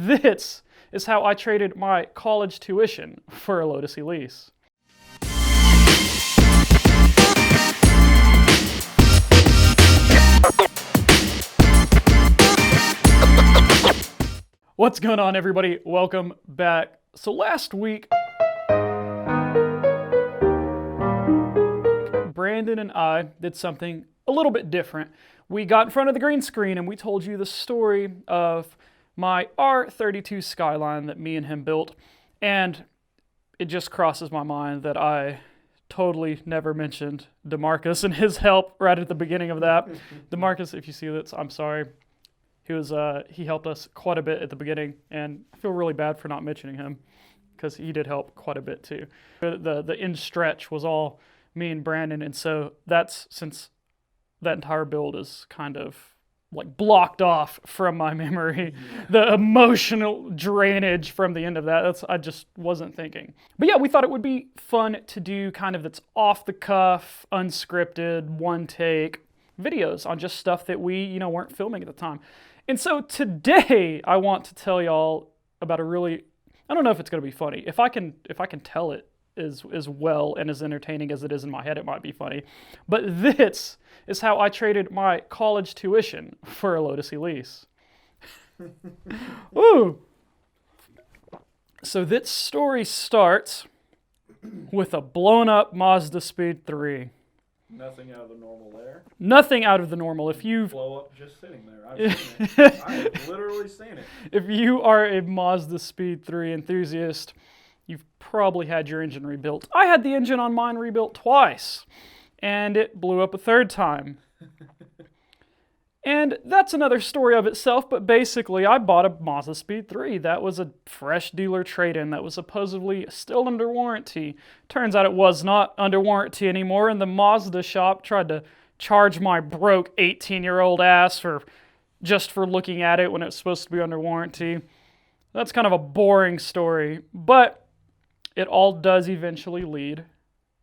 this is how I traded my college tuition for a Lotus Elise. What's going on, everybody? Welcome back. So last week, Brandon and I did something a little bit different. We got in front of the green screen and we told you the story of my R32 Skyline that me and him built, and it just crosses my mind that I totally never mentioned DeMarcus and his help right at the beginning of that. DeMarcus, if you see this, I'm sorry. He helped us quite a bit at the beginning, and I feel really bad for not mentioning him because he did help quite a bit too. The end stretch was all me and Brandon, and so since that entire build is kind of like blocked off from my memory, the emotional drainage from the end of that, I just wasn't thinking. But yeah, we thought it would be fun to do kind of that's off the cuff, unscripted, one take videos on just stuff that we, weren't filming at the time. And so today I want to tell y'all about I don't know if it's going to be funny. If I can tell it as well and as entertaining as it is in my head, it might be funny. But this is how I traded my college tuition for a Lotus Elise. Ooh. So this story starts with a blown up Mazda Speed 3. Nothing out of the normal there. Nothing out of the normal. If you've blow up just sitting there, I've seen it. I have literally seen it. If you are a Mazda Speed 3 enthusiast, you've probably had your engine rebuilt. I had the engine on mine rebuilt twice, and it blew up a third time. And that's another story of itself, but basically I bought a Mazda Speed 3. That was a fresh dealer trade-in that was supposedly still under warranty. Turns out it was not under warranty anymore, and the Mazda shop tried to charge my broke 18-year-old ass just for looking at it when it was supposed to be under warranty. That's kind of a boring story, but it all does eventually lead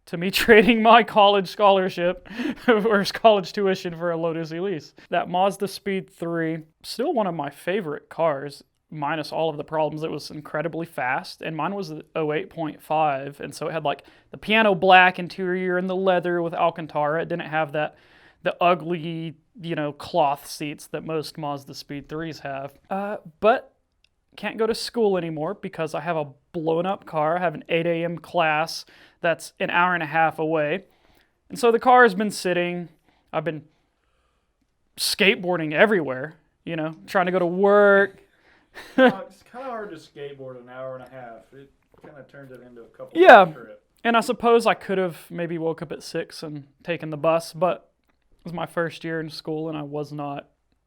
to me trading my college scholarship or college tuition for a Lotus Elise. That Mazda Speed 3, still one of my favorite cars, minus all of the problems. It was incredibly fast, and mine was the 08.5, and so it had like the piano black interior and the leather with Alcantara. It didn't have the ugly, cloth seats that most Mazda Speed 3s have. But can't go to school anymore because I have a blown up car. I have an 8 a.m. class that's an hour and a half away. And so the car has been sitting. I've been skateboarding everywhere, trying to go to work. It's kind of hard to skateboard an hour and a half. It kind of turns it into a couple of trips. And I suppose I could have maybe woke up at 6 and taken the bus, but it was my first year in school and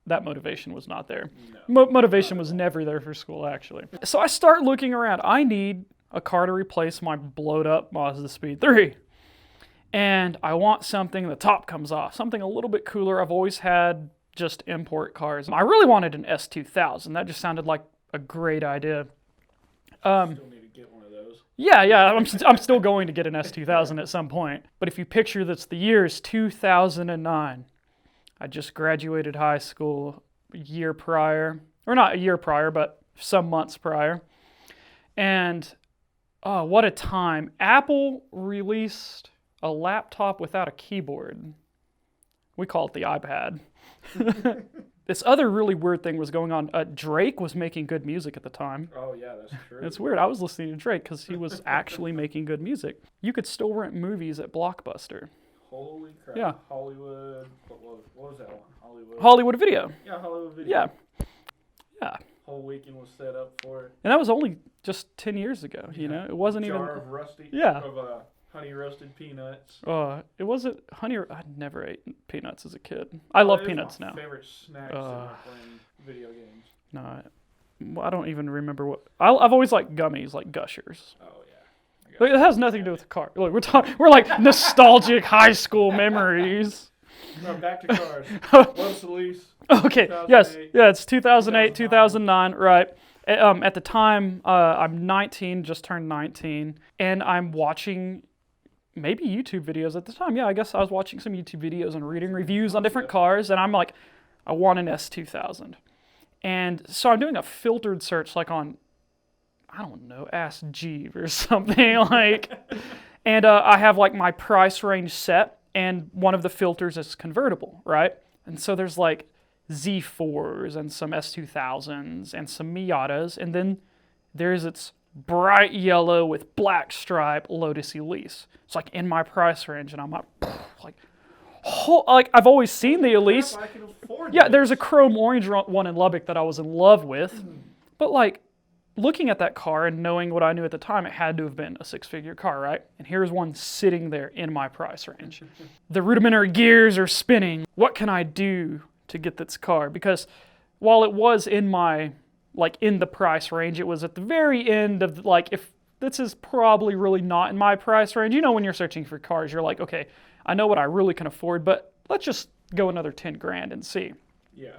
that motivation was not there. No, motivation was never there for school, actually. So I start looking around. I need a car to replace my blowed up Mazda Speed 3. And I want something the top comes off, something a little bit cooler. I've always had just import cars. I really wanted an S2000. That just sounded like a great idea. Still need to get one of those. Yeah, I'm still going to get an S2000 at some point. But if you picture that's the year is 2009. I just graduated high school a year prior, or not a year prior, but some months prior. And oh, what a time. Apple released a laptop without a keyboard. We call it the iPad. This other really weird thing was going on. Drake was making good music at the time. Oh, yeah, that's true. It's weird. I was listening to Drake because he was actually making good music. You could still rent movies at Blockbuster. Holy crap. Yeah. Hollywood, what was that one? Hollywood Video. Yeah, Hollywood Video. Yeah. Whole weekend was set up for it. And that was only just 10 years ago, It wasn't even... Jar of honey roasted peanuts. It wasn't honey... I never ate peanuts as a kid. I love peanuts now. My favorite snack playing video games. No, I don't even remember what... I've always liked gummies, like Gushers. Oh, yeah. But it has nothing to do with the car. Look, we're like nostalgic high school memories. No, back to cars. Lotus Elise. Okay. Yes. Yeah. It's 2008, 2009. Right. At the time, I'm 19, just turned 19, and I'm watching maybe YouTube videos at the time. Yeah, I guess I was watching some YouTube videos and reading reviews on different cars, and I'm like, I want an S2000. And so I'm doing a filtered search like on, I don't know, Ask Jeeve or something like, and I have like my price range set, and one of the filters is convertible, right? And so there's like Z4s and some S2000s and some Miatas, and then there's its bright yellow with black stripe Lotus Elise. It's like in my price range, and I'm like, like I've always seen the Elise. I can afford Yeah, this. there's a chrome orange one in Lubbock that I was in love with, but like looking at that car and knowing what I knew at the time, it had to have been a six-figure car, right? And here's one sitting there in my price range. The rudimentary gears are spinning. What can I do to get this car? Because while it was in my, like in the price range, it was at the very end of like, if this is probably really not in my price range. You know, when you're searching for cars, you're like, okay, I know what I really can afford, but let's just go another 10 grand and see. Yeah.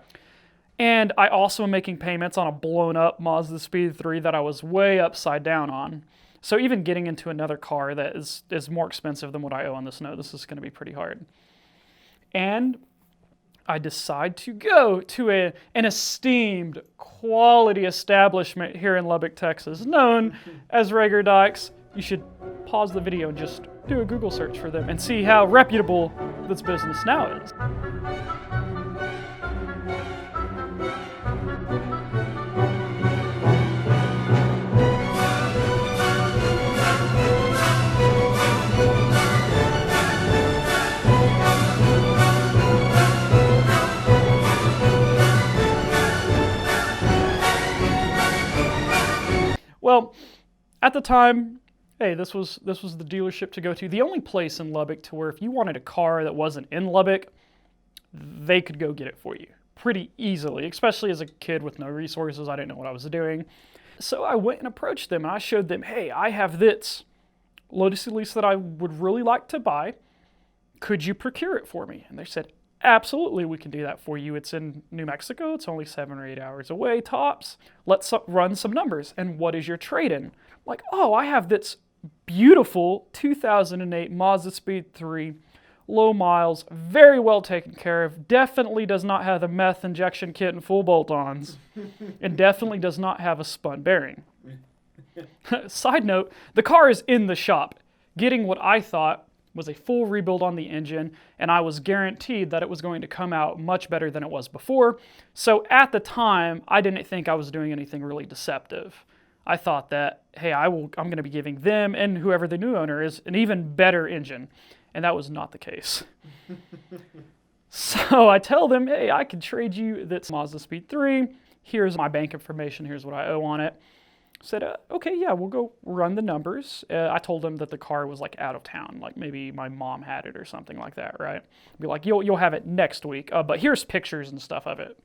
And I also am making payments on a blown up Mazda Speed 3 that I was way upside down on. So even getting into another car that is more expensive than what I owe on this note, this is going to be pretty hard. And I decide to go to an esteemed quality establishment here in Lubbock, Texas, known as Rager Dykes. You should pause the video and just do a Google search for them and see how reputable this business now is. Well, at the time, hey, this was the dealership to go to. The only place in Lubbock to where if you wanted a car that wasn't in Lubbock, they could go get it for you pretty easily, especially as a kid with no resources. I didn't know what I was doing. So I went and approached them and I showed them, hey, I have this Lotus Elise that I would really like to buy. Could you procure it for me? And they said, absolutely, we can do that for you. It's in New Mexico. It's only 7 or 8 hours away, tops. Let's run some numbers. And what is your trade-in? I'm like, oh, I have this beautiful 2008 Mazda Speed 3, low miles, very well taken care of, definitely does not have the meth injection kit and full bolt-ons, and definitely does not have a spun bearing. Side note, the car is in the shop, getting what I thought was a full rebuild on the engine, and I was guaranteed that it was going to come out much better than it was before. So at the time, I didn't think I was doing anything really deceptive. I thought that, hey, I'm going to be giving them and whoever the new owner is an even better engine, and that was not the case. So I tell them, hey, I can trade you this Mazda Speed 3. Here's my bank information. Here's what I owe on it. Said, okay, yeah, we'll go run the numbers. I told them that the car was like out of town, like maybe my mom had it or something like that, right? Be like, you'll have it next week, but here's pictures and stuff of it.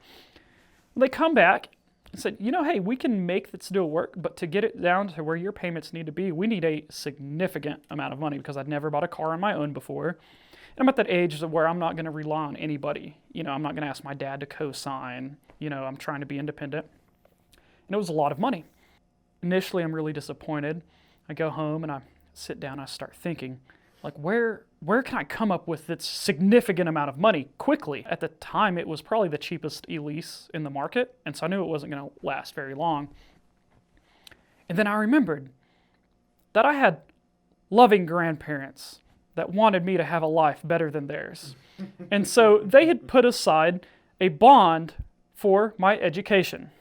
They come back and said, hey, we can make this deal work, but to get it down to where your payments need to be, we need a significant amount of money because I'd never bought a car on my own before. And I'm at that age where I'm not going to rely on anybody. I'm not going to ask my dad to co-sign. I'm trying to be independent. And it was a lot of money. Initially, I'm really disappointed. I go home and I sit down and I start thinking, like, where can I come up with this significant amount of money quickly? At the time, it was probably the cheapest Elise in the market, and so I knew it wasn't going to last very long. And then I remembered that I had loving grandparents that wanted me to have a life better than theirs. And so they had put aside a bond for my education.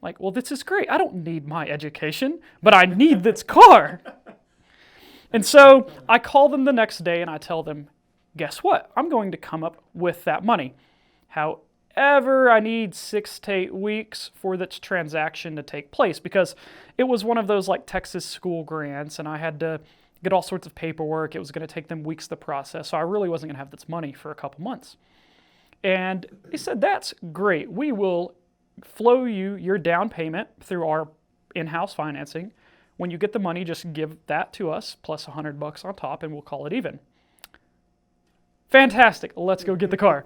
Like, well, this is great. I don't need my education, but I need this car. And so I call them the next day and I tell them, guess what? I'm going to come up with that money. However, I need 6 to 8 weeks for this transaction to take place because it was one of those like Texas school grants and I had to get all sorts of paperwork. It was going to take them weeks to process. So I really wasn't going to have this money for a couple months. And they said, that's great. We will flow you your down payment through our in-house financing. When you get the money, just give that to us plus $100 on top and we'll call it even. Fantastic. Let's go get the car.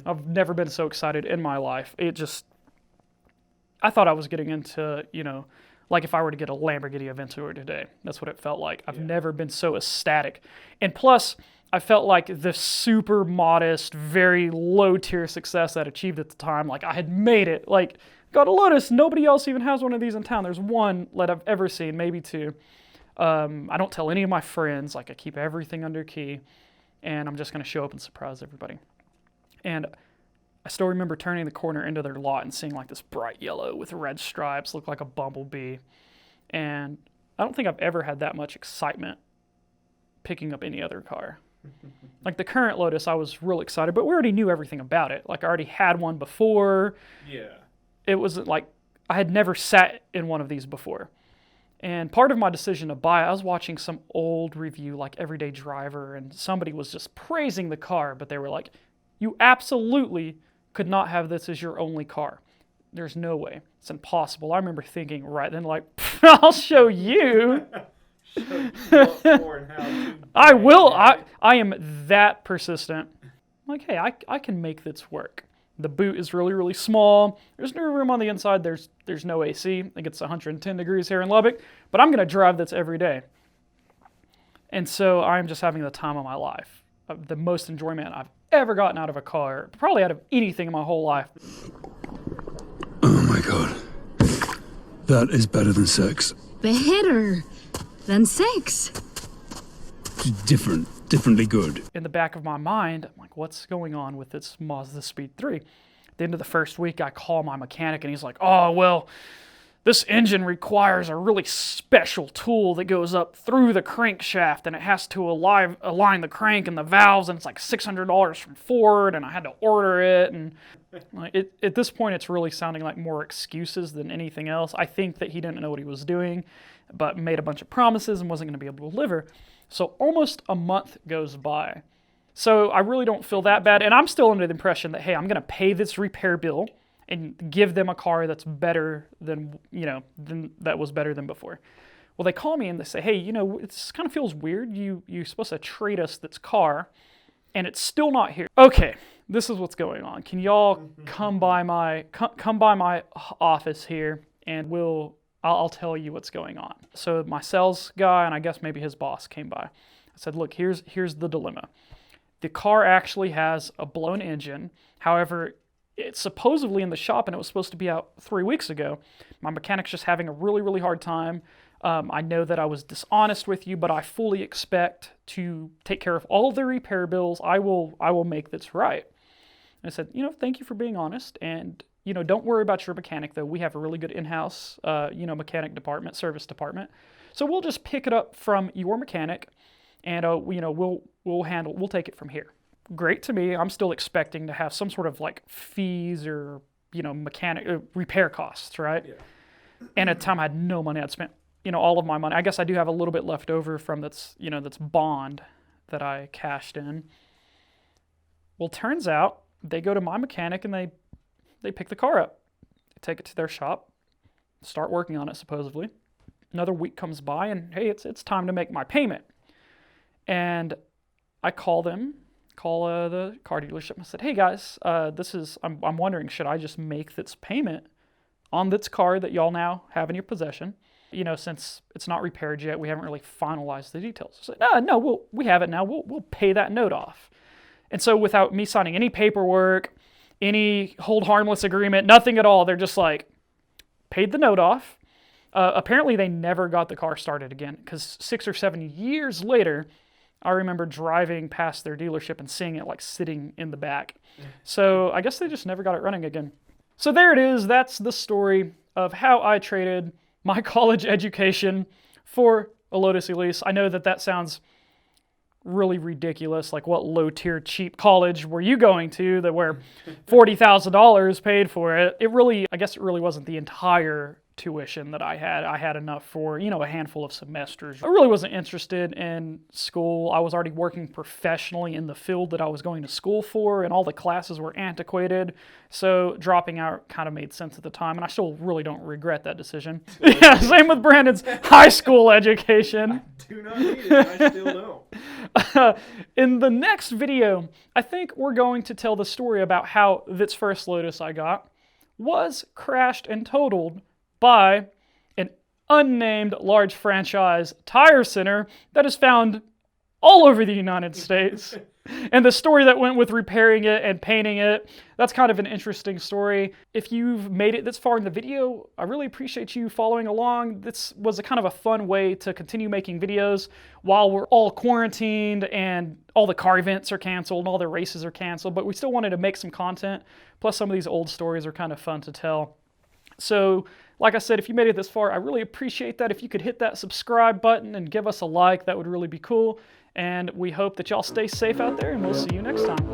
I've never been so excited in my life. I thought I was getting into, like if I were to get a Lamborghini Aventador today. That's what it felt like. I've never been so ecstatic. And plus, I felt like the super modest, very low tier success I'd achieved at the time. Like I had made it. Like, got a Lotus. Nobody else even has one of these in town. There's one that I've ever seen, maybe two. I don't tell any of my friends. Like I keep everything under key, and I'm just going to show up and surprise everybody. And I still remember turning the corner into their lot and seeing like this bright yellow with red stripes, look like a bumblebee. And I don't think I've ever had that much excitement picking up any other car. Like the current Lotus, I was real excited, but we already knew everything about it. Like I already had one before. Yeah. It wasn't like I had never sat in one of these before. And part of my decision to buy it, I was watching some old review like Everyday Driver, and somebody was just praising the car, but they were like, you absolutely could not have this as your only car. There's no way. It's impossible. I remember thinking right then, like, I'll show you. I will. I am that persistent. Like, hey, I can make this work. The boot is really, really small. There's no room on the inside. There's no AC. I think it's 110 degrees here in Lubbock, but I'm going to drive this every day. And so I'm just having the time of my life. The most enjoyment I've ever gotten out of a car, probably out of anything in my whole life. Oh my God. That is better than sex. Better than sex. Differently good. In the back of my mind, I'm like, what's going on with this Mazda Speed 3? At the end of the first week, I call my mechanic and he's like, oh, well, this engine requires a really special tool that goes up through the crankshaft, and it has to align the crank and the valves, and it's like $600 from Ford, and I had to order it. And at this point, it's really sounding like more excuses than anything else. I think that he didn't know what he was doing, but made a bunch of promises and wasn't going to be able to deliver. So almost a month goes by. So I really don't feel that bad, and I'm still under the impression that, hey, I'm going to pay this repair bill and give them a car that's better than that was better than before. Well, they call me and they say, hey, it kind of feels weird. You're supposed to trade us this car, and it's still not here. Okay, this is what's going on. Can y'all come by my office here, and I'll tell you what's going on. So my sales guy, and I guess maybe his boss, came by. I said, look, here's the dilemma. The car actually has a blown engine. However, it's supposedly in the shop, and it was supposed to be out 3 weeks ago. My mechanic's just having a really, really hard time. I know that I was dishonest with you, but I fully expect to take care of all of the repair bills. I will make this right. And I said, thank you for being honest, and don't worry about your mechanic, though. We have a really good in-house, mechanic department, service department. So we'll just pick it up from your mechanic, and we'll take it from here. Great to me. I'm still expecting to have some sort of like fees or mechanic repair costs, right? Yeah. And at the time I had no money. I'd spent all of my money. I guess I do have a little bit left over from that's bond that I cashed in. Well, turns out they go to my mechanic and they pick the car up. They take it to their shop, start working on it supposedly. Another week comes by and hey, it's time to make my payment. And I call the car dealership. I said, hey guys, I'm wondering, should I just make this payment on this car that y'all now have in your possession? Since it's not repaired yet, we haven't really finalized the details. I said, no, we have it now. We'll pay that note off. And so without me signing any paperwork, any hold harmless agreement, nothing at all, they're just like, paid the note off. Apparently they never got the car started again, because 6 or 7 years later, I remember driving past their dealership and seeing it like sitting in the back. So I guess they just never got it running again. So there it is. That's the story of how I traded my college education for a Lotus Elise. I know that sounds really ridiculous. Like, what low-tier cheap college were you going to that where $40,000 paid for it? I guess it really wasn't the entire tuition that I had. I had enough for, a handful of semesters. I really wasn't interested in school. I was already working professionally in the field that I was going to school for, and all the classes were antiquated. So dropping out kind of made sense at the time, and I still really don't regret that decision. Yeah, same with Brandon's high school education. I do not need it. I still don't. In the next video, I think we're going to tell the story about how this first Lotus I got was crashed and totaled by an unnamed large franchise tire center that is found all over the United States. And the story that went with repairing it and painting it, that's kind of an interesting story. If you've made it this far in the video, I really appreciate you following along. This was a kind of a fun way to continue making videos while we're all quarantined and all the car events are canceled and all the races are canceled, but we still wanted to make some content. Plus some of these old stories are kind of fun to tell. So, like I said, if you made it this far, I really appreciate that. If you could hit that subscribe button and give us a like, that would really be cool. And we hope that y'all stay safe out there, and we'll see you next time.